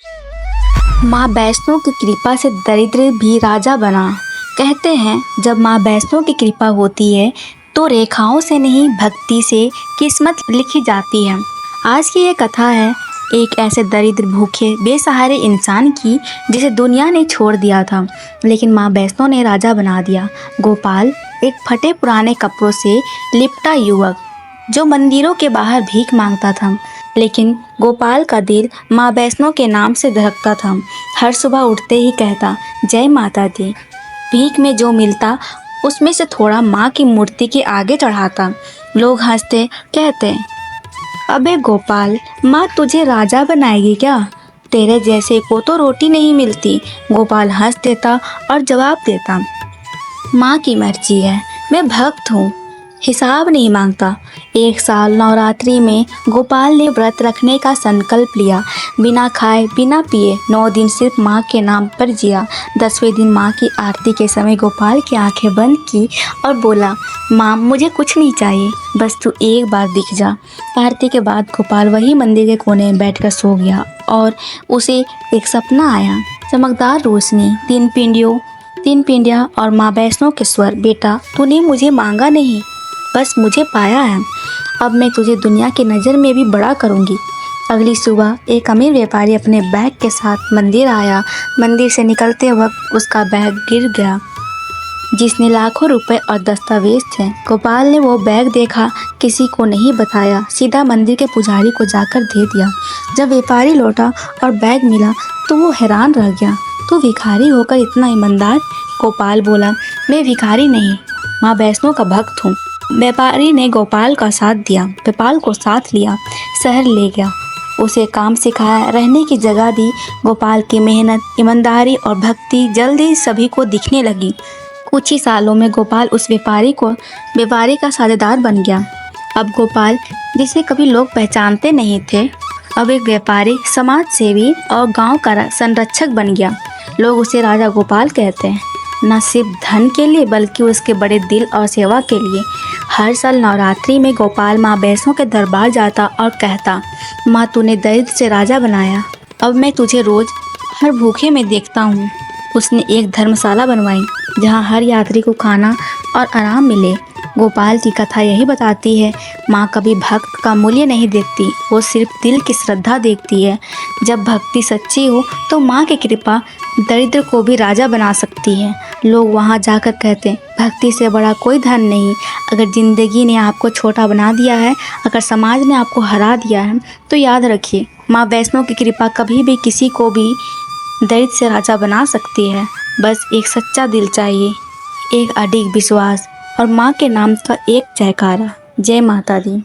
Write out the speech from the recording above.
माँ वैष्णो की कृपा से दरिद्र भी राजा बना। कहते हैं जब माँ वैष्णो की कृपा होती है तो रेखाओं से नहीं भक्ति से किस्मत लिखी जाती है। आज की ये कथा है एक ऐसे दरिद्र भूखे बेसहारे इंसान की जिसे दुनिया ने छोड़ दिया था, लेकिन माँ वैष्णो ने राजा बना दिया। गोपाल एक फटे पुराने कपड़ों से लिपटा युवक जो मंदिरों के बाहर भीख मांगता था, लेकिन गोपाल का दिल माँ वैष्णो के नाम से धड़कता था। हर सुबह उठते ही कहता, जय माता दी। भीख में जो मिलता उसमें से थोड़ा माँ की मूर्ति के आगे चढ़ाता। लोग हंसते, कहते, अबे गोपाल, माँ तुझे राजा बनाएगी क्या? तेरे जैसे को तो रोटी नहीं मिलती। गोपाल हंस देता और जवाब देता, माँ की मर्जी है, मैं भक्त हूँ, हिसाब नहीं मांगता। एक साल नवरात्रि में गोपाल ने व्रत रखने का संकल्प लिया। बिना खाए बिना पिए 9 दिन सिर्फ माँ के नाम पर जिया। 10वें दिन माँ की आरती के समय गोपाल की आंखें बंद की और बोला, माँ मुझे कुछ नहीं चाहिए, बस तू एक बार दिख जा। आरती के बाद गोपाल वही मंदिर के कोने में बैठकर सो गया और उसे एक सपना आया। चमकदार रोशनी, 3 पिंडियाँ और माँ वैष्णो के स्वर, बेटा तूने मुझे मांगा नहीं, बस मुझे पाया है। अब मैं तुझे दुनिया की नज़र में भी बड़ा करूँगी। अगली सुबह एक अमीर व्यापारी अपने बैग के साथ मंदिर आया। मंदिर से निकलते वक्त उसका बैग गिर गया जिसने लाखों रुपए और दस्तावेज थे। गोपाल ने वो बैग देखा, किसी को नहीं बताया, सीधा मंदिर के पुजारी को जाकर दे दिया। जब व्यापारी लौटा और बैग मिला तो वो हैरान रह गया। तू भिखारी होकर इतना ईमानदार? गोपाल बोला, मैं भिखारी नहीं, माँ वैष्णो का भक्त हूँ। व्यापारी ने गोपाल को साथ लिया, शहर ले गया, उसे काम सिखाया, रहने की जगह दी। गोपाल की मेहनत, ईमानदारी और भक्ति जल्दी सभी को दिखने लगी। कुछ ही सालों में गोपाल उस व्यापारी का साझेदार बन गया। अब गोपाल, जिसे कभी लोग पहचानते नहीं थे, अब एक व्यापारी, समाज सेवी और गांव का संरक्षक बन गया। लोग उसे राजा गोपाल कहते हैं, न सिर्फ धन के लिए बल्कि उसके बड़े दिल और सेवा के लिए। हर साल नवरात्रि में गोपाल माँ वैष्णो के दरबार जाता और कहता, माँ तूने दरिद्र से राजा बनाया, अब मैं तुझे रोज हर भूखे में देखता हूँ। उसने एक धर्मशाला बनवाई जहाँ हर यात्री को खाना और आराम मिले। गोपाल की कथा यही बताती है, माँ कभी भक्त का मूल्य नहीं देखती, वो सिर्फ दिल की श्रद्धा देखती है। जब भक्ति सच्ची हो तो माँ की कृपा दरिद्र को भी राजा बना सकती है। लोग वहाँ जाकर कहते हैं, भक्ति से बड़ा कोई धन नहीं। अगर ज़िंदगी ने आपको छोटा बना दिया है, अगर समाज ने आपको हरा दिया है, तो याद रखिए, माँ वैष्णो की कृपा कभी भी किसी को भी दरिद्र से राजा बना सकती है। बस एक सच्चा दिल चाहिए, एक अडिग विश्वास और माँ के नाम का एक जयकारा। जय माता दी।